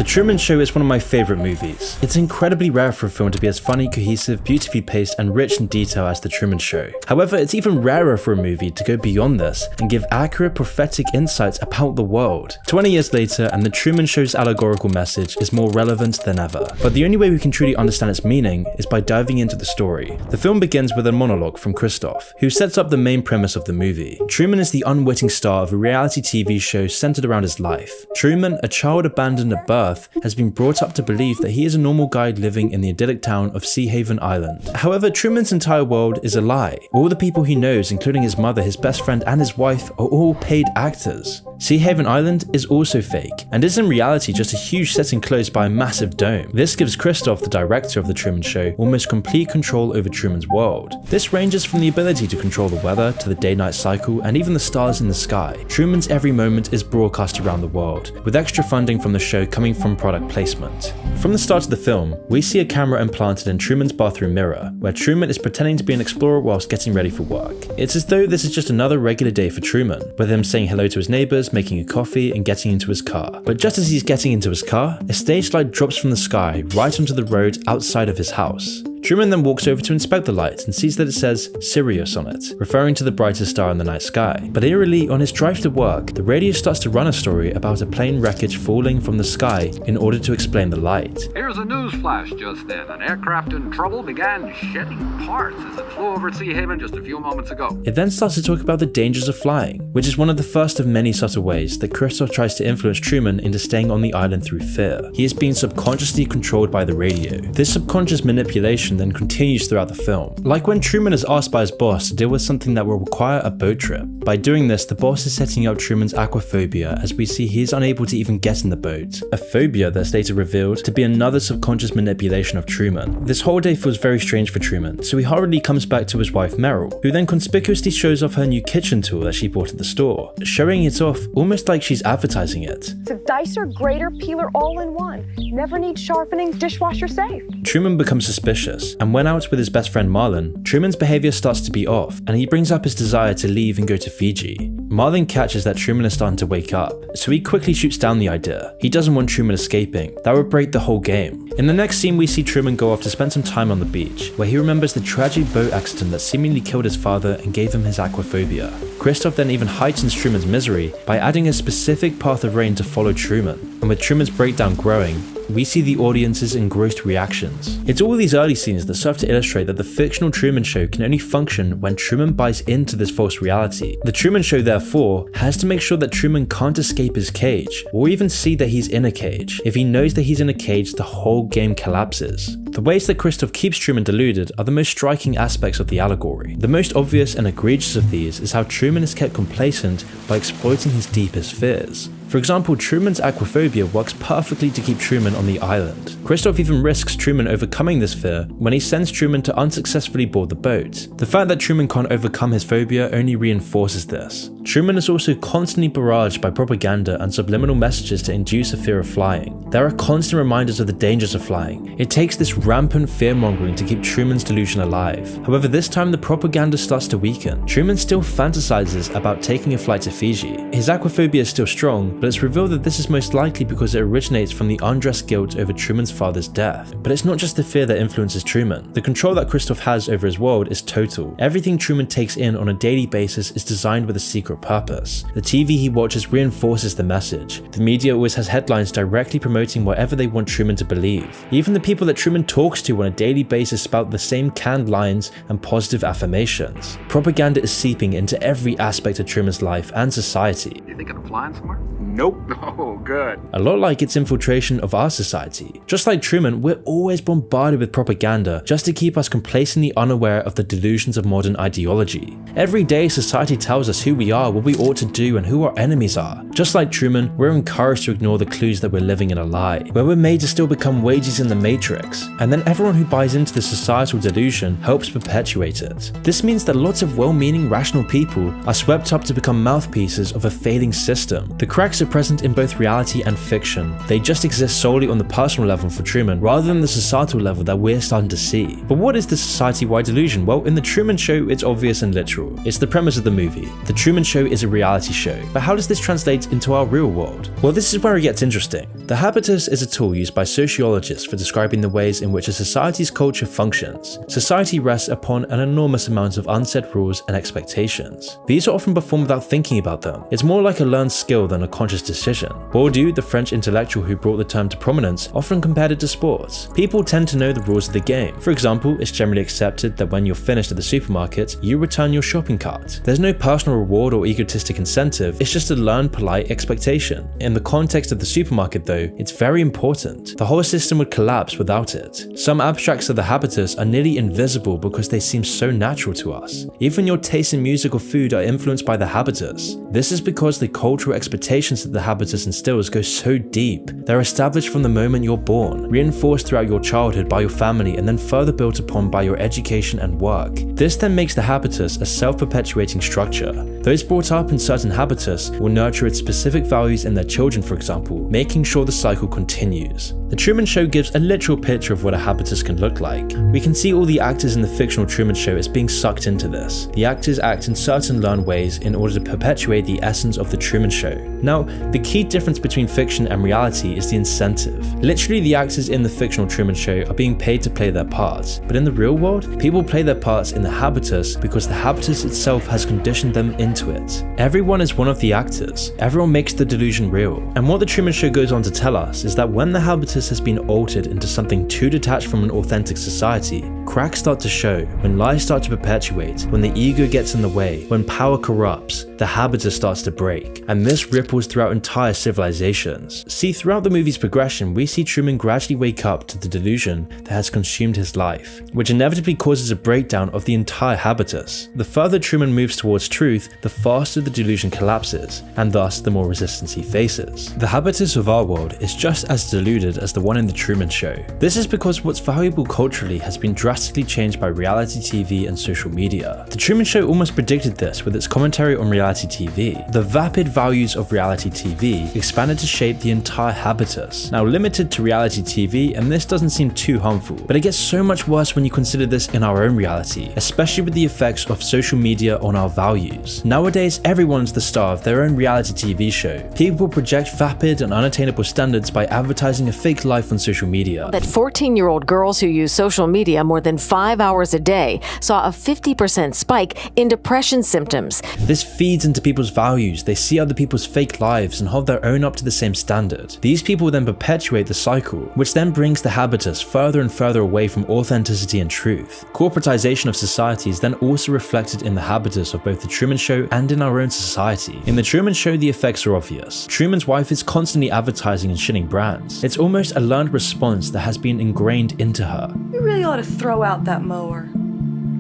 The Truman Show is one of my favourite movies. It's incredibly rare for a film to be as funny, cohesive, beautifully paced and rich in detail as The Truman Show. However, it's even rarer for a movie to go beyond this and give accurate prophetic insights about the world. 20 years later, and The Truman Show's allegorical message is more relevant than ever. But the only way we can truly understand its meaning is by diving into the story. The film begins with a monologue from Christoph, who sets up the main premise of the movie. Truman is the unwitting star of a reality TV show centered around his life. Truman, a child abandoned at birth, has been brought up to believe that he is a normal guy living in the idyllic town of Sea Haven Island. However, Truman's entire world is a lie. All the people he knows, including his mother, his best friend, and his wife, are all paid actors. Sea Haven Island is also fake, and is in reality just a huge set enclosed by a massive dome. This gives Christoph, the director of The Truman Show, almost complete control over Truman's world. This ranges from the ability to control the weather, to the day-night cycle, and even the stars in the sky. Truman's every moment is broadcast around the world, with extra funding from the show coming from product placement. From the start of the film, we see a camera implanted in Truman's bathroom mirror, where Truman is pretending to be an explorer whilst getting ready for work. It's as though this is just another regular day for Truman, with him saying hello to his neighbours, making a coffee, and getting into his car. But just as he's getting into his car, a stage light drops from the sky right onto the road outside of his house. Truman then walks over to inspect the light and sees that it says Sirius on it, referring to the brightest star in the night sky. But eerily, on his drive to work, the radio starts to run a story about a plane wreckage falling from the sky in order to explain the light. Here's a news flash just then. An aircraft in trouble began shedding parts as it flew over Sea Haven just a few moments ago. It then starts to talk about the dangers of flying, which is one of the first of many subtle ways that Christoph tries to influence Truman into staying on the island through fear. He is being subconsciously controlled by the radio. This subconscious manipulation then continues throughout the film. Like when Truman is asked by his boss to deal with something that will require a boat trip. By doing this, the boss is setting up Truman's aquaphobia, as we see he is unable to even get in the boat. A phobia that's later revealed to be another subconscious manipulation of Truman. This whole day feels very strange for Truman, so he hurriedly comes back to his wife Meryl, who then conspicuously shows off her new kitchen tool that she bought at the store, showing it off almost like she's advertising it. It's a dicer, grater, peeler all in one. Never need sharpening, dishwasher safe. Truman becomes suspicious, and when out with his best friend Marlon, Truman's behavior starts to be off, and he brings up his desire to leave and go to Fiji. Marlon catches that Truman is starting to wake up, so he quickly shoots down the idea. He doesn't want Truman escaping. That would break the whole game. In the next scene, we see Truman go off to spend some time on the beach, where he remembers the tragic boat accident that seemingly killed his father and gave him his aquaphobia. Christoph then even heightens Truman's misery by adding a specific path of rain to follow Truman, and with Truman's breakdown growing, we see the audience's engrossed reactions. It's all these early scenes that serve to illustrate that the fictional Truman Show can only function when Truman buys into this false reality. The Truman Show, therefore, has to make sure that Truman can't escape his cage, or even see that he's in a cage. If he knows that he's in a cage, the whole game collapses. The ways that Christoph keeps Truman deluded are the most striking aspects of the allegory. The most obvious and egregious of these is how Truman is kept complacent by exploiting his deepest fears. For example, Truman's aquaphobia works perfectly to keep Truman on the island. Christoph even risks Truman overcoming this fear when he sends Truman to unsuccessfully board the boat. The fact that Truman can't overcome his phobia only reinforces this. Truman is also constantly barraged by propaganda and subliminal messages to induce a fear of flying. There are constant reminders of the dangers of flying. It takes this rampant fear-mongering to keep Truman's delusion alive. However, this time the propaganda starts to weaken. Truman still fantasizes about taking a flight to Fiji. His aquaphobia is still strong, but it's revealed that this is most likely because it originates from the undressed guilt over Truman's father's death. But it's not just the fear that influences Truman. The control that Christoph has over his world is total. Everything Truman takes in on a daily basis is designed with a secret purpose. The TV he watches reinforces the message. The media always has headlines directly promoting whatever they want Truman to believe. Even the people that Truman talks to on a daily basis spout the same canned lines and positive affirmations. Propaganda is seeping into every aspect of Truman's life and society. You thinking of flying somewhere? Nope. Oh, good. A lot like its infiltration of our society. Just like Truman, we're always bombarded with propaganda just to keep us complacently unaware of the delusions of modern ideology. Every day, society tells us who we are, what we ought to do, and who our enemies are. Just like Truman, we're encouraged to ignore the clues that we're living in a lie, where we're made to still become wages in the matrix. And then everyone who buys into the societal delusion helps perpetuate it. This means that lots of well-meaning, rational people are swept up to become mouthpieces of a failing system. The cracks are present in both reality and fiction. They just exist solely on the personal level for Truman, rather than the societal level that we're starting to see. But what is the society-wide delusion? Well, in The Truman Show, it's obvious and literal. It's the premise of the movie. The Truman Show Show is a reality show, but how does this translate into our real world? Well, this is where it gets interesting. The habitus is a tool used by sociologists for describing the ways in which a society's culture functions. Society rests upon an enormous amount of unsaid rules and expectations. These are often performed without thinking about them. It's more like a learned skill than a conscious decision. Bourdieu, the French intellectual who brought the term to prominence, often compared it to sports. People tend to know the rules of the game. For example, it's generally accepted that when you're finished at the supermarket, you return your shopping cart. There's no personal reward or egotistic incentive, it's just a learned polite expectation. In the context of the supermarket though, it's very important. The whole system would collapse without it. Some abstracts of the habitus are nearly invisible because they seem so natural to us. Even your taste in music or food are influenced by the habitus. This is because the cultural expectations that the habitus instills go so deep. They're established from the moment you're born, reinforced throughout your childhood by your family, and then further built upon by your education and work. This then makes the habitus a self-perpetuating structure. Those brought up in certain habitus will nurture its specific values in their children, for example, making sure the cycle continues. The Truman Show gives a literal picture of what a habitus can look like. We can see all the actors in the fictional Truman Show as being sucked into this. The actors act in certain learned ways in order to perpetuate the essence of the Truman Show. Now, the key difference between fiction and reality is the incentive. Literally, the actors in the fictional Truman Show are being paid to play their parts, but in the real world, people play their parts in the habitus because the habitus itself has conditioned them into it. Everyone is one of the actors. Everyone makes the delusion real. And what the Truman Show goes on to tell us is that when the habitus has been altered into something too detached from an authentic society, cracks start to show, when lies start to perpetuate, when the ego gets in the way, when power corrupts, the habitus starts to break, and this ripples throughout entire civilizations. See, throughout the movie's progression, we see Truman gradually wake up to the delusion that has consumed his life, which inevitably causes a breakdown of the entire habitus. The further Truman moves towards truth, the faster the delusion collapses, and thus the more resistance he faces. The habitus of our world is just as deluded as the one in the Truman Show. This is because what's valuable culturally has been drastically changed by reality TV and social media. The Truman Show almost predicted this with its commentary on reality TV. The vapid values of reality TV expanded to shape the entire habitus. Now limited to reality TV, and this doesn't seem too harmful, but it gets so much worse when you consider this in our own reality, especially with the effects of social media on our values. Nowadays, everyone's the star of their own reality TV show. People project vapid and unattainable standards by advertising a fake life on social media. That 14-year-old girls who use social media more than 5 hours a day saw a 50% spike in depression symptoms. This feeds into people's values. They see other people's fake lives and hold their own up to the same standard. These people then perpetuate the cycle, which then brings the habitus further and further away from authenticity and truth. Corporatization of society is then also reflected in the habitus of both the Truman Show and in our own society. In the Truman Show, the effects are obvious. Truman's wife is constantly advertising and shitting brands. It's almost a learned response that has been ingrained into her. You really ought to throw out that mower.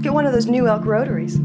Get one of those new elk rotaries.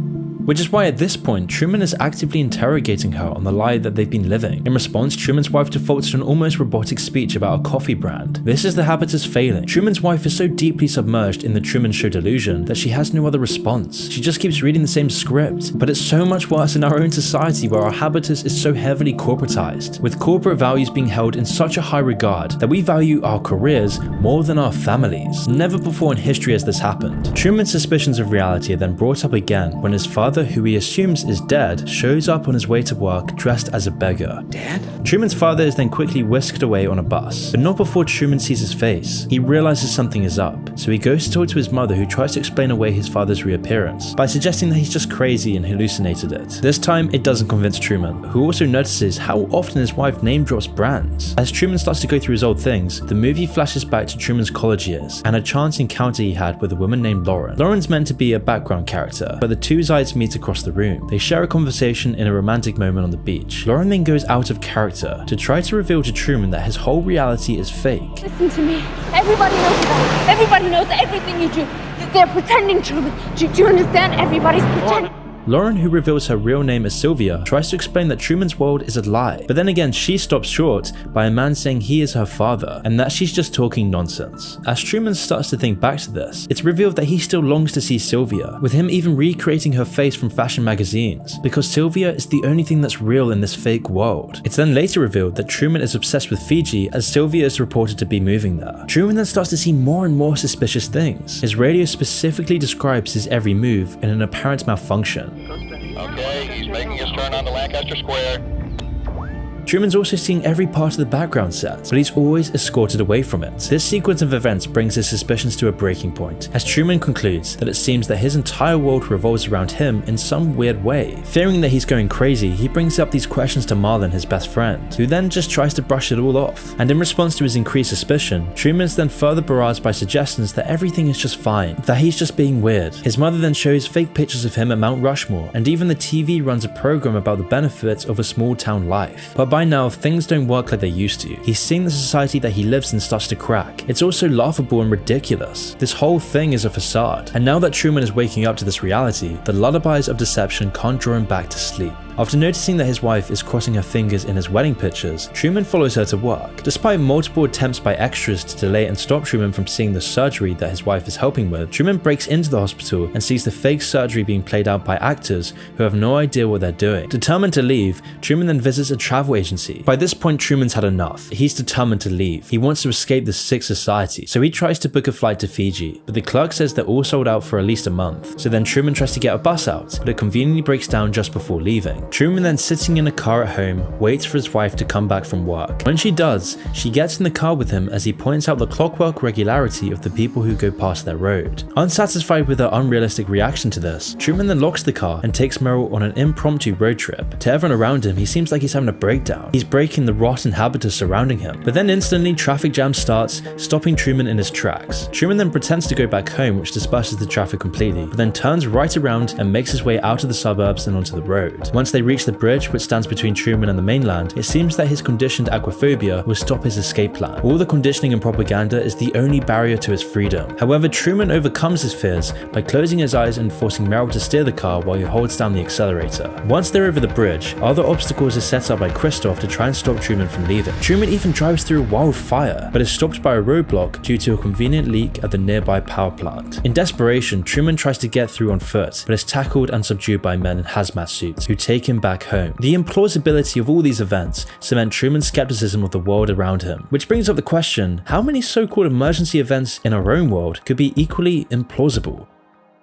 Which is why at this point, Truman is actively interrogating her on the lie that they've been living. In response, Truman's wife defaults to an almost robotic speech about a coffee brand. This is the habitus failing. Truman's wife is so deeply submerged in the Truman Show delusion that she has no other response. She just keeps reading the same script. But it's so much worse in our own society where our habitus is so heavily corporatized, with corporate values being held in such a high regard that we value our careers more than our families. Never before in history has this happened. Truman's suspicions of reality are then brought up again when his father, who he assumes is dead, shows up on his way to work dressed as a beggar. Dad? Truman's father is then quickly whisked away on a bus, but not before Truman sees his face. He realizes something is up, so he goes to talk to his mother, who tries to explain away his father's reappearance by suggesting that he's just crazy and hallucinated it. This time, it doesn't convince Truman, who also notices how often his wife name drops brands. As Truman starts to go through his old things, the movie flashes back to Truman's college years and a chance encounter he had with a woman named Lauren. Lauren's meant to be a background character, but the two sides meet across the room. They share a conversation in a romantic moment on the beach. Lauren then goes out of character to try to reveal to Truman that his whole reality is fake. Listen to me. Everybody knows about it. Everybody knows everything you do. They're pretending, Truman. Do you understand? Everybody's pretending. Lauren, who reveals her real name as Sylvia, tries to explain that Truman's world is a lie, but then again she stops short by a man saying he is her father and that she's just talking nonsense. As Truman starts to think back to this, it's revealed that he still longs to see Sylvia, with him even recreating her face from fashion magazines, because Sylvia is the only thing that's real in this fake world. It's then later revealed that Truman is obsessed with Fiji, as Sylvia is reported to be moving there. Truman then starts to see more and more suspicious things. His radio specifically describes his every move in an apparent malfunction. Okay, he's making his turn on the land. Sector square. Truman's also seeing every part of the background set, but he's always escorted away from it. This sequence of events brings his suspicions to a breaking point, as Truman concludes that it seems that his entire world revolves around him in some weird way. Fearing that he's going crazy, he brings up these questions to Marlon, his best friend, who then just tries to brush it all off. And in response to his increased suspicion, Truman's then further barraged by suggestions that everything is just fine, that he's just being weird. His mother then shows fake pictures of him at Mount Rushmore, and even the TV runs a program about the benefits of a small town life. But by now, things don't work like they used to. He's seeing the society that he lives in starts to crack. It's also laughable and ridiculous. This whole thing is a facade. And now that Truman is waking up to this reality, the lullabies of deception can't draw him back to sleep. After noticing that his wife is crossing her fingers in his wedding pictures, Truman follows her to work. Despite multiple attempts by extras to delay and stop Truman from seeing the surgery that his wife is helping with, Truman breaks into the hospital and sees the fake surgery being played out by actors who have no idea what they're doing. Determined to leave, Truman then visits a travel agency. By this point, Truman's had enough. He's determined to leave. He wants to escape this sick society, so he tries to book a flight to Fiji, but the clerk says they're all sold out for at least a month. So then Truman tries to get a bus out, but it conveniently breaks down just before leaving. Truman then, sitting in a car at home, waits for his wife to come back from work. When she does, she gets in the car with him as he points out the clockwork regularity of the people who go past their road. Unsatisfied with her unrealistic reaction to this, Truman then locks the car and takes Meryl on an impromptu road trip. To everyone around him, he seems like he's having a breakdown. He's breaking the rotten habitus surrounding him. But then instantly, traffic jam starts, stopping Truman in his tracks. Truman then pretends to go back home, which disperses the traffic completely, but then turns right around and makes his way out of the suburbs and onto the road. Once they reach the bridge which stands between Truman and the mainland, it seems that his conditioned aquaphobia will stop his escape plan. All the conditioning and propaganda is the only barrier to his freedom. However, Truman overcomes his fears by closing his eyes and forcing Meryl to steer the car while he holds down the accelerator. Once they're over the bridge, other obstacles are set up by Christoph to try and stop Truman from leaving. Truman even drives through a wildfire, but is stopped by a roadblock due to a convenient leak at the nearby power plant. In desperation, Truman tries to get through on foot, but is tackled and subdued by men in hazmat suits, who take him back home. The implausibility of all these events cement Truman's skepticism of the world around him, which brings up the question, how many so-called emergency events in our own world could be equally implausible?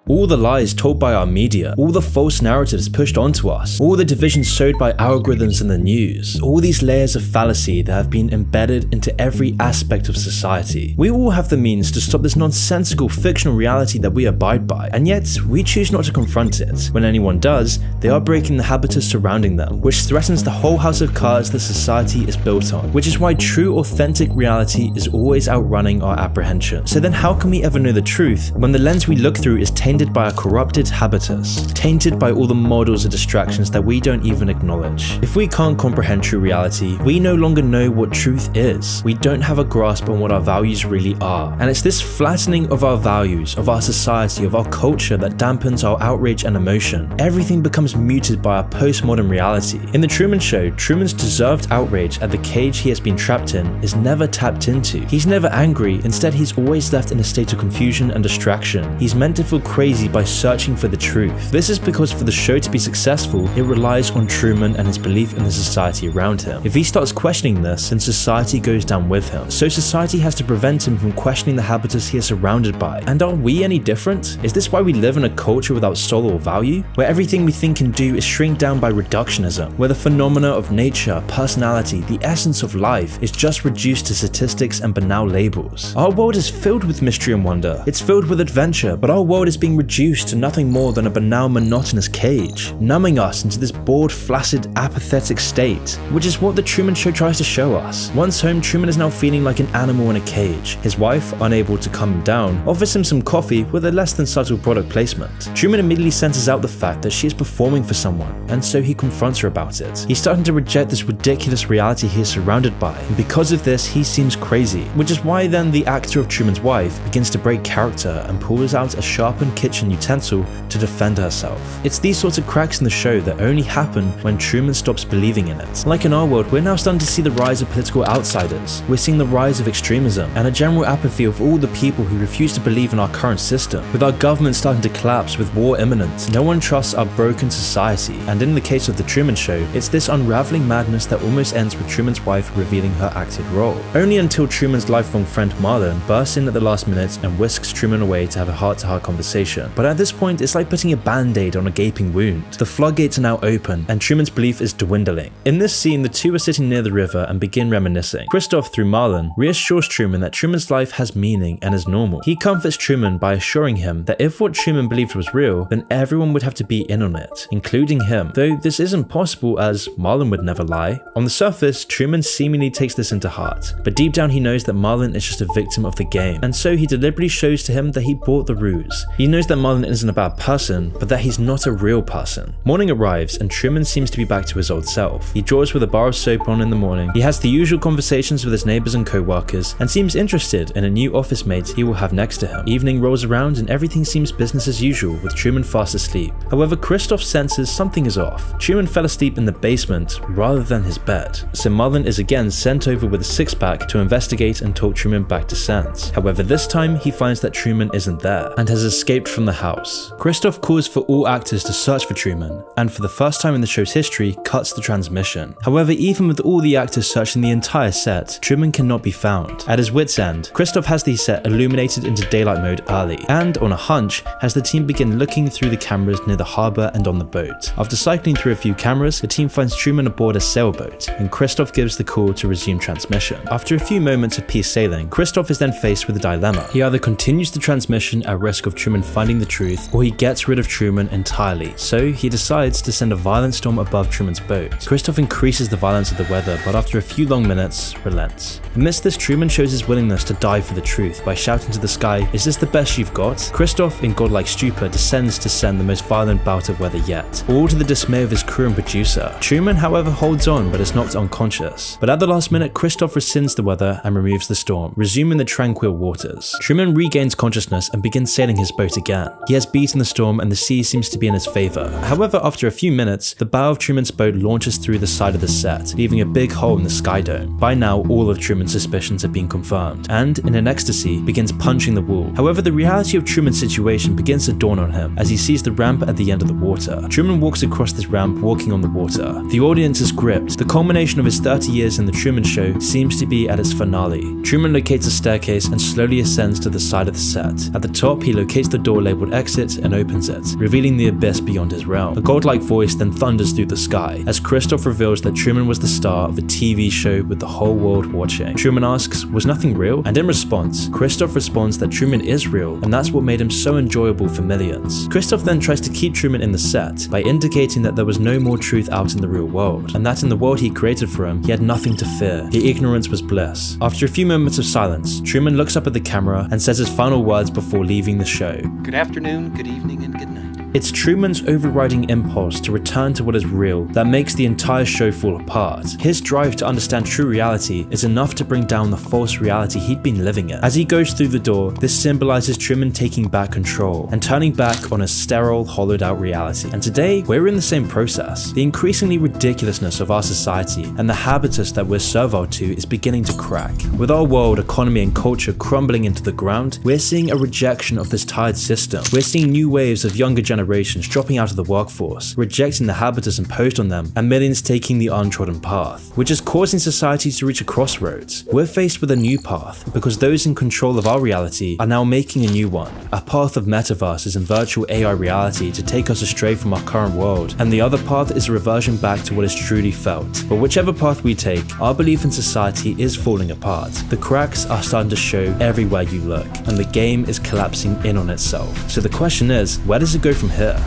All the lies told by our media, all the false narratives pushed onto us, all the divisions sowed by algorithms in the news, all these layers of fallacy that have been embedded into every aspect of society. We all have the means to stop this nonsensical fictional reality that we abide by, and yet we choose not to confront it. When anyone does, they are breaking the habitus surrounding them, which threatens the whole house of cards that society is built on, which is why true authentic reality is always outrunning our apprehension. So then how can we ever know the truth when the lens we look through is tainted by a corrupted habitus, tainted by all the models and distractions that we don't even acknowledge? If we can't comprehend true reality, we no longer know what truth is. We don't have a grasp on what our values really are. And it's this flattening of our values, of our society, of our culture that dampens our outrage and emotion. Everything becomes muted by our postmodern reality. In The Truman Show, Truman's deserved outrage at the cage he has been trapped in is never tapped into. He's never angry, instead he's always left in a state of confusion and distraction. He's meant to feel crazy by searching for the truth. This is because for the show to be successful, it relies on Truman and his belief in the society around him. If he starts questioning this, then society goes down with him. So society has to prevent him from questioning the habitus he is surrounded by. And are we any different? Is this why we live in a culture without soul or value? Where everything we think and do is shrink down by reductionism, where the phenomena of nature, personality, the essence of life is just reduced to statistics and banal labels. Our world is filled with mystery and wonder. It's filled with adventure, but our world is being reduced to nothing more than a banal, monotonous cage, numbing us into this bored, flaccid, apathetic state, which is what The Truman Show tries to show us. Once home, Truman is now feeling like an animal in a cage. His wife, unable to calm him down, offers him some coffee with a less than subtle product placement. Truman immediately senses out the fact that she is performing for someone, and so he confronts her about it. He's starting to reject this ridiculous reality he is surrounded by, and because of this, he seems crazy, which is why then the actor of Truman's wife begins to break character and pulls out a sharpened kitchen utensil to defend herself. It's these sorts of cracks in the show that only happen when Truman stops believing in it. Like in our world, we're now starting to see the rise of political outsiders. We're seeing the rise of extremism and a general apathy of all the people who refuse to believe in our current system. With our government starting to collapse with war imminent, no one trusts our broken society. And in the case of The Truman Show, it's this unraveling madness that almost ends with Truman's wife revealing her acted role. Only until Truman's lifelong friend Marlon bursts in at the last minute and whisks Truman away to have a heart-to-heart conversation situation. But at this point, it's like putting a band-aid on a gaping wound. The floodgates are now open, and Truman's belief is dwindling. In this scene, the two are sitting near the river and begin reminiscing. Christoph, through Marlon, reassures Truman that Truman's life has meaning and is normal. He comforts Truman by assuring him that if what Truman believed was real, then everyone would have to be in on it, including him. Though this isn't possible, as Marlon would never lie. On the surface, Truman seemingly takes this into heart, but deep down he knows that Marlon is just a victim of the game, and so he deliberately shows to him that he bought the ruse. He knows that Marlon isn't a bad person, but that he's not a real person. Morning arrives, and Truman seems to be back to his old self. He draws with a bar of soap on in the morning. He has the usual conversations with his neighbors and co-workers, and seems interested in a new office mate he will have next to him. Evening rolls around, and everything seems business as usual, with Truman fast asleep. However, Christoph senses something is off. Truman fell asleep in the basement rather than his bed, so Marlon is again sent over with a six-pack to investigate and talk Truman back to sense. However, this time he finds that Truman isn't there and has escaped from the house. Christoph calls for all actors to search for Truman, and for the first time in the show's history, cuts the transmission. However, even with all the actors searching the entire set, Truman cannot be found. At his wit's end, Christoph has the set illuminated into daylight mode early, and on a hunch, has the team begin looking through the cameras near the harbour and on the boat. After cycling through a few cameras, the team finds Truman aboard a sailboat, and Christoph gives the call to resume transmission. After a few moments of peace sailing, Christoph is then faced with a dilemma. He either continues the transmission at risk of Truman finding the truth, or he gets rid of Truman entirely, so he decides to send a violent storm above Truman's boat. Christoph increases the violence of the weather, but after a few long minutes, relents. Amidst this, Truman shows his willingness to die for the truth by shouting to the sky, "Is this the best you've got?" Christoph, in godlike stupor, descends to send the most violent bout of weather yet, all to the dismay of his crew and producer. Truman, however, holds on but is knocked unconscious. But at the last minute, Christoph rescinds the weather and removes the storm, resuming the tranquil waters. Truman regains consciousness and begins sailing his boat again. He has beaten the storm and the sea seems to be in his favor. However, after a few minutes, the bow of Truman's boat launches through the side of the set, leaving a big hole in the sky dome. By now, all of Truman's suspicions have been confirmed, and in an ecstasy, begins punching the wall. However, the reality of Truman's situation begins to dawn on him as he sees the ramp at the end of the water. Truman walks across this ramp, walking on the water. The audience is gripped. The culmination of his 30 years in the Truman Show seems to be at its finale. Truman locates a staircase and slowly ascends to the side of the set. At the top, he locates the door labeled exit and opens it, revealing the abyss beyond his realm. A godlike voice then thunders through the sky as Christoph reveals that Truman was the star of a TV show with the whole world watching. Truman asks, "Was nothing real?" And in response, Christoph responds that Truman is real, and that's what made him so enjoyable for millions. Christoph then tries to keep Truman in the set by indicating that there was no more truth out in the real world, and that in the world he created for him, he had nothing to fear. The ignorance was bliss. After a few moments of silence, Truman looks up at the camera and says his final words before leaving the show. Good afternoon, good evening, and good night. It's Truman's overriding impulse to return to what is real that makes the entire show fall apart. His drive to understand true reality is enough to bring down the false reality he'd been living in. As he goes through the door, this symbolizes Truman taking back control and turning back on a sterile, hollowed out reality. And today, we're in the same process. The increasingly ridiculousness of our society and the habitus that we're servile to is beginning to crack. With our world, economy, and culture crumbling into the ground, we're seeing a rejection of this tired system. We're seeing new waves of younger generations dropping out of the workforce, rejecting the habitus imposed on them, and millions taking the untrodden path, which is causing society to reach a crossroads. We're faced with a new path because those in control of our reality are now making a new one, a path of metaverses and virtual AI reality to take us astray from our current world, and the other path is a reversion back to what is truly felt. But whichever path we take, our belief in society is falling apart. The cracks are starting to show everywhere you look, and the game is collapsing in on itself. So the question is, where does it go from here?